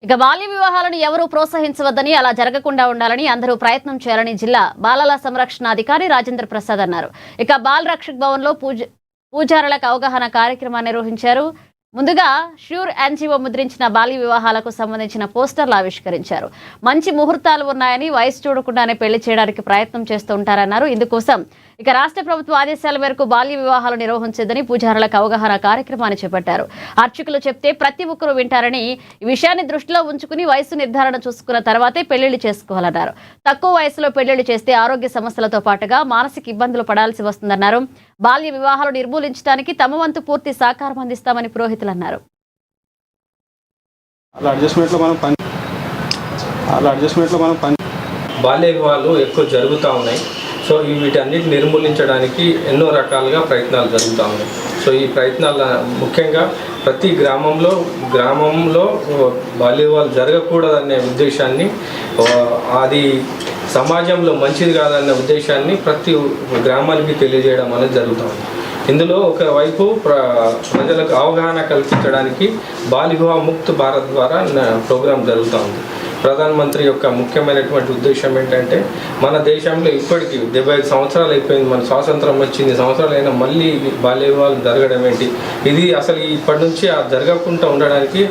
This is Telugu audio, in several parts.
ఇక బాల్య వివాహాలను ఎవరూ ప్రోత్సహించవద్దని, అలా జరగకుండా ఉండాలని అందరూ ప్రయత్నం చేయాలని జిల్లా బాలల సంరక్షణ అధికారి రాజేంద్ర ప్రసాద్ అన్నారు. ఇక బాల్ రక్షక్ భవన్ లో పూజారులకు అవగాహన కార్యక్రమాన్ని నిర్వహించారు. ముందుగా ష్యూర్ ఎన్జీఓ ముద్రించిన బాల్య వివాహాలకు సంబంధించిన పోస్టర్లు ఆవిష్కరించారు. మంచి ముహూర్తాలు ఉన్నాయని, వయసు చూడకుండానే పెళ్లి చేయడానికి ప్రయత్నం చేస్తూ ఉంటారన్నారు. ఇందుకోసం ఇక రాష్ట్ర ప్రభుత్వ ఆదేశాల మేరకు బాల్య వివాహాలు నిర్వహించదని పూజారులకు అవగాహన కార్యక్రమాన్ని చేపట్టారు. అర్చకులు చెప్తే ప్రతి ఒక్కరూ వింటారని, ఈ విషయాన్ని దృష్టిలో ఉంచుకుని వయసు నిర్ధారణ చూసుకున్న తర్వాతే పెళ్లిళ్లు చేసుకోవాలన్నారు. తక్కువ వయసులో పెళ్లిళ్లు చేస్తే ఆరోగ్య సమస్యలతో పాటుగా మానసిక ఇబ్బందులు పడాల్సి వస్తుందన్నారు. బాల్య వివాహాలు నిర్మూలించడానికి తమ వంతు పూర్తి సహకారం అందిస్తామని పురోహితులు అన్నారు. బాల్య వివాహాలు ఎక్కువ జరుగుతూ ఉన్నాయి. సో వీటన్నిటిని నిర్మూలించడానికి ఎన్నో రకాలుగా ప్రయత్నాలు జరుగుతూ ఉన్నాయి. సో ఈ ప్రయత్నాలు ముఖ్యంగా ప్రతి గ్రామంలో బాల్య వివాహాలు జరగకూడదనే ఉద్దేశాన్ని, అది సమాజంలో మంచిది కాదనే ఉద్దేశాన్ని ప్రతి గ్రామానికి తెలియజేయడం అనేది జరుగుతుంది. ఇందులో ఒకవైపు ప్రజలకు అవగాహన కల్పించడానికి బాల్య వివాహ ముక్త్ భారత్ ద్వారా ప్రోగ్రాం జరుగుతూ ఉంది. ప్రధానమంత్రి యొక్క ముఖ్యమైనటువంటి ఉద్దేశం ఏంటంటే, మన దేశంలో ఇప్పటికీ 75 సంవత్సరాలు అయిపోయింది, మన స్వాతంత్రం వచ్చింది, సంవత్సరాలు అయినా మళ్ళీ బాల్య వివాహాలు జరగడం ఏంటి, ఇది అసలు ఇప్పటి నుంచి జరగకుండా ఉండడానికి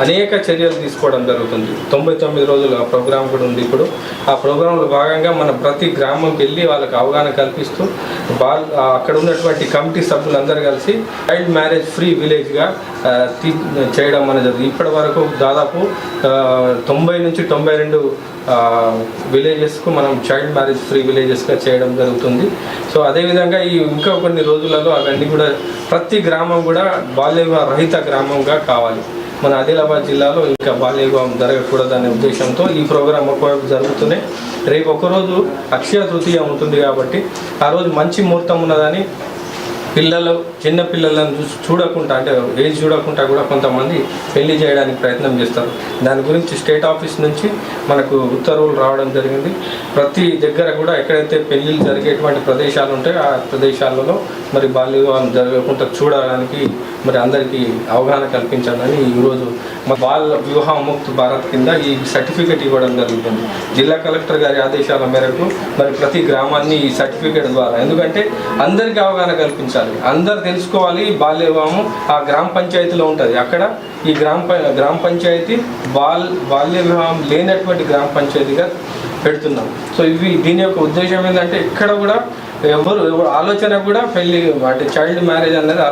అనేక చర్యలు తీసుకోవడం జరుగుతుంది. 99 రోజుల ప్రోగ్రాం కూడా ఉంది. ఇప్పుడు ఆ ప్రోగ్రాంలో భాగంగా మన ప్రతి గ్రామంకి వెళ్ళి వాళ్ళకి అవగాహన కల్పిస్తూ అక్కడ ఉన్నటువంటి కమిటీ సభ్యులందరూ కలిసి చైల్డ్ మ్యారేజ్ ఫ్రీ విలేజ్గా చేయడం అనేది జరుగుతుంది. ఇప్పటి వరకు దాదాపు 90 నుంచి 92 విలేజెస్కు మనం చైల్డ్ మ్యారేజ్ ఫ్రీ విలేజెస్గా చేయడం జరుగుతుంది. సో అదేవిధంగా ఇంకా కొన్ని రోజులలో అవన్నీ కూడా ప్రతి గ్రామం కూడా బాల్య వివాహ రహిత గ్రామంగా కావాలి. మన ఆదిలాబాద్ జిల్లాలో ఇంకా బాల్య వివాహం జరగకూడదనే ఉద్దేశంతో ఈ ప్రోగ్రాం ఒకవైపు జరుగుతున్నాయి. రేపు ఒకరోజు అక్షయ తృతీయ ఉంటుంది కాబట్టి ఆ రోజు మంచి ముహూర్తం ఉన్నదని చిన్న పిల్లలను చూడకుండా, అంటే ఏజ్ చూడకుండా కూడా కొంతమంది పెళ్లి చేయడానికి ప్రయత్నం చేస్తారు. దాని గురించి స్టేట్ ఆఫీస్ నుంచి మనకు ఉత్తర్వులు రావడం జరిగింది. ప్రతి దగ్గర కూడా ఎక్కడైతే పెళ్లిళ్ళు జరిగేటువంటి ప్రదేశాలు ఉంటాయో ఆ ప్రదేశాలలో మరి బాల్య వివాహం జరగకుండా చూడడానికి మరి అందరికీ అవగాహన కల్పించాలని ఈరోజు బాల్ వివాహ ముక్త్ భారత్ కింద ఈ సర్టిఫికేట్ ఇవ్వడం జరుగుతుంది. జిల్లా కలెక్టర్ గారి ఆదేశాల మేరకు మరి ప్రతి గ్రామాన్ని ఈ సర్టిఫికేట్ ద్వారా, ఎందుకంటే అందరికీ అవగాహన కల్పించాలి, అందరు తెలుసుకోవాలి. బాల్య వివాహం ఆ గ్రామ పంచాయతీలో ఉంటుంది. అక్కడ ఈ గ్రామ పంచాయతీ బాల్య వివాహం లేనటువంటి గ్రామ పంచాయతీగా పెడుతున్నాం. సో దీని యొక్క ఉద్దేశం ఏంటంటే, ఇక్కడ కూడా ఎవరు ఆలోచన కూడా పెళ్లి అంటే చైల్డ్ మ్యారేజ్ అనేది